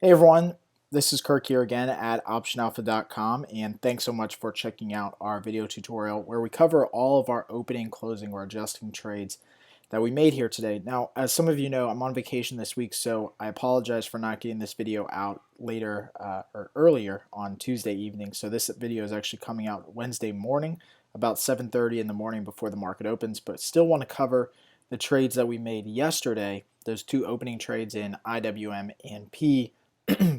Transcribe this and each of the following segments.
Hey everyone, this is Kirk here again at optionalpha.com, and thanks so much for checking out our video tutorial where we cover all of our opening, closing, or adjusting trades that we made here today. Now, as some of you know, I'm on vacation this week, so I apologize for not getting this video out later or earlier on Tuesday evening. So this video is actually coming out Wednesday morning, about 7:30 in the morning before the market opens, but still want to cover the trades that we made yesterday, those two opening trades in IWM and P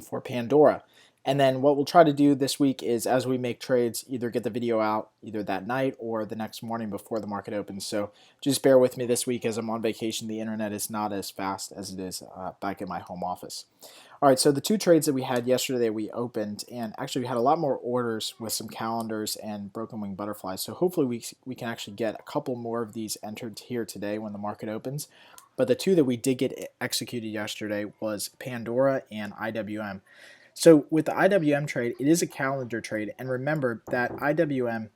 for Pandora. And then what we'll try to do this week is, as we make trades, either get the video out either that night or the next morning before the market opens. So just bear with me this week as I'm on vacation. The internet is not as fast as it is back in my home office. All right, so the two trades that we had yesterday we opened, and actually we had a lot more orders with some calendars and broken wing butterflies. So hopefully we can actually get a couple more of these entered here today when the market opens. But the two that we did get executed yesterday was Pandora and IWM. So with the IWM trade, it is a calendar trade, and remember that IWM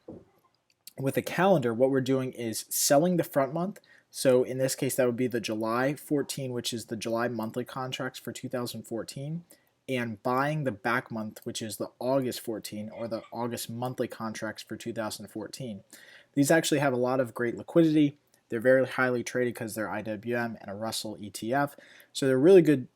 with a calendar, what we're doing is selling the front month. So in this case, that would be the July 14, which is the July monthly contracts for 2014, and buying the back month, which is the August 14 or the August monthly contracts for 2014. These actually have a lot of great liquidity. They're very highly traded because they're IWM and a Russell ETF. So they're really good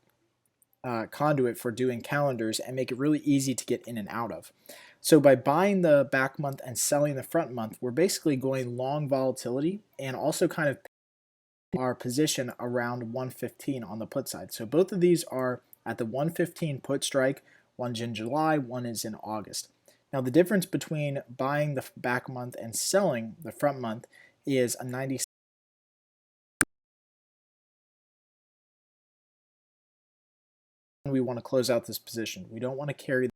conduit for doing calendars and make it really easy to get in and out of. So by buying the back month and selling the front month, we're basically going long volatility and also kind of our position around 115 on the put side. So both of these are at the 115 put strike. One's in July, one is in August. Now the difference between buying the back month and selling the front month is a 90. We want to close out this position. We don't want to carry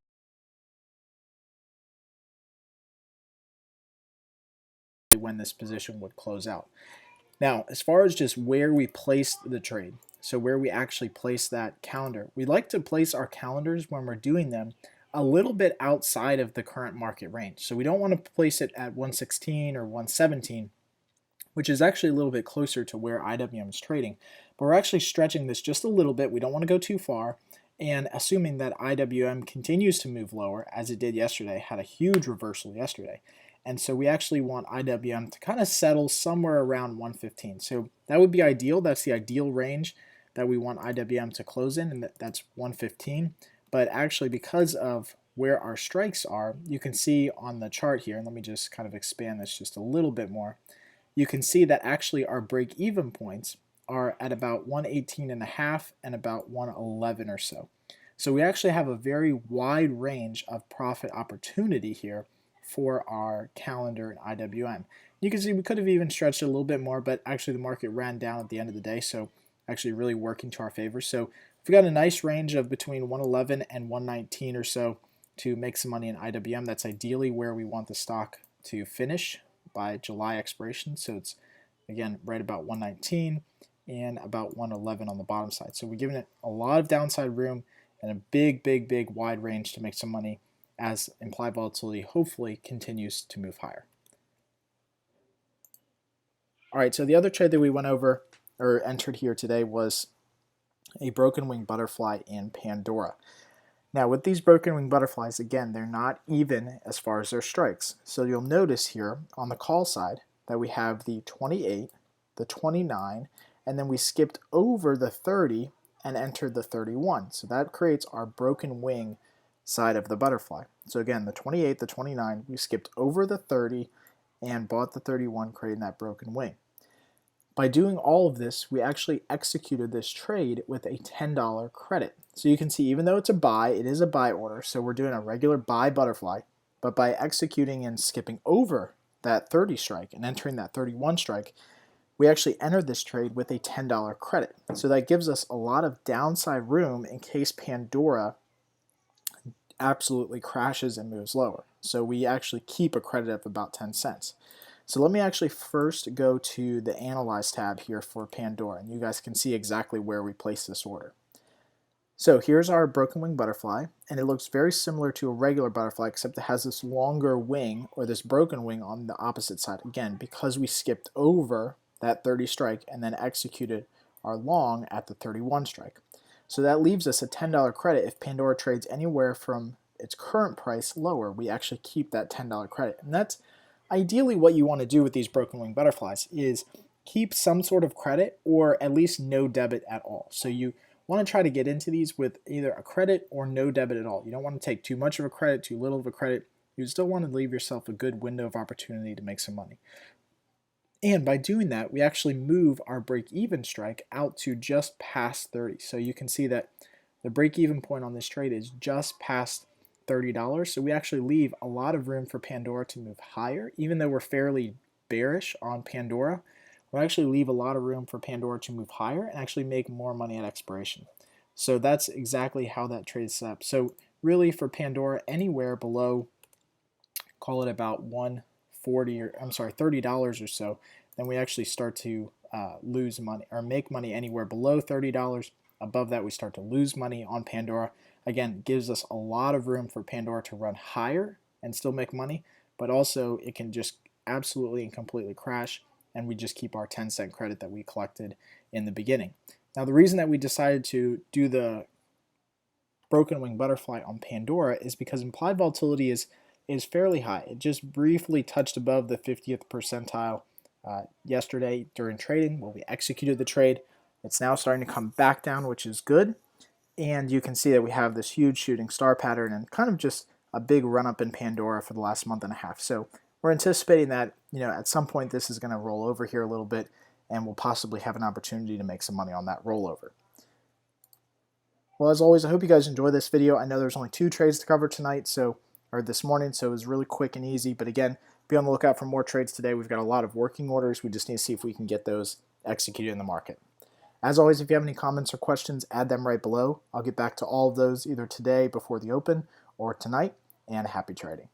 when this position would close out. Now, as far as just where we place the trade, so where we actually place that calendar, we like to place our calendars when we're doing them a little bit outside of the current market range. So we don't want to place it at 116 or 117, which is actually a little bit closer to where IWM is trading. But we're actually stretching this just a little bit. We don't want to go too far. And assuming that IWM continues to move lower, as it did yesterday, had a huge reversal yesterday. And so we actually want IWM to kind of settle somewhere around 115. So that would be ideal. That's the ideal range that we want IWM to close in, and that's 115. But actually, because of where our strikes are, you can see on the chart here, and let me just kind of expand this just a little bit more. You can see that actually our break-even points are at about 118.5 and about 111 or so. So we actually have a very wide range of profit opportunity here for our calendar and IWM. You can see we could have even stretched it a little bit more, but actually the market ran down at the end of the day, so actually really working to our favor. So we've got a nice range of between 111 and 119 or so to make some money in IWM. That's ideally where we want the stock to finish by July expiration. So it's, again, right about 119 and about 111 on the bottom side. So we're giving it a lot of downside room and a big wide range to make some money as implied volatility hopefully continues to move higher. All right, so the other trade that we went over or entered here today was a broken wing butterfly in Pandora. Now with these broken wing butterflies, again, they're not even as far as their strikes. So you'll notice here on the call side that we have the 28, the 29, and then we skipped over the 30 and entered the 31. So that creates our broken wing side of the butterfly. So again, the 28, the 29, we skipped over the 30 and bought the 31, creating that broken wing. By doing all of this, we actually executed this trade with a $10 credit. So you can see, even though it's a buy, it is a buy order, so we're doing a regular buy butterfly, but by executing and skipping over that 30 strike and entering that 31 strike, we actually entered this trade with a $10 credit. So that gives us a lot of downside room in case Pandora absolutely crashes and moves lower. So we actually keep a credit of about 10 cents. So let me actually first go to the Analyze tab here for Pandora, and you guys can see exactly where we place this order. So here's our broken wing butterfly, and it looks very similar to a regular butterfly, except it has this longer wing, or this broken wing, on the opposite side. Again, because we skipped over that 30 strike and then executed our long at the 31 strike. So that leaves us a $10 credit if Pandora trades anywhere from its current price lower. We actually keep that $10 credit. And that's ideally what you want to do with these broken wing butterflies is keep some sort of credit or at least no debit at all. So you want to try to get into these with either a credit or no debit at all. You don't want to take too much of a credit, too little of a credit. You still want to leave yourself a good window of opportunity to make some money. And by doing that, we actually move our break-even strike out to just past 30. So you can see that the break-even point on this trade is just past $30. So we actually leave a lot of room for Pandora to move higher. Even though we're fairly bearish on Pandora, we'll actually leave a lot of room for Pandora to move higher and actually make more money at expiration. So that's exactly how that trade is set up. So really for Pandora, anywhere below, call it about 140 or I'm sorry, $30 or so, then we actually start to lose money or make money anywhere below $30. Above that, we start to lose money on Pandora. Again, it gives us a lot of room for Pandora to run higher and still make money, but also it can just absolutely and completely crash, and we just keep our 10-cent credit that we collected in the beginning. Now, the reason that we decided to do the broken wing butterfly on Pandora is because implied volatility is fairly high. It just briefly touched above the 50th percentile yesterday during trading when we executed the trade. It's now starting to come back down, which is good. And you can see that we have this huge shooting star pattern and kind of just a big run up in Pandora for the last month and a half. So we're anticipating that, at some point this is going to roll over here a little bit and we'll possibly have an opportunity to make some money on that rollover. Well, as always, I hope you guys enjoy this video. I know there's only 2 trades to cover tonight, or this morning, so it was really quick and easy. But again, be on the lookout for more trades today. We've got a lot of working orders. We just need to see if we can get those executed in the market. As always, if you have any comments or questions, add them right below. I'll get back to all of those either today before the open or tonight, and happy trading.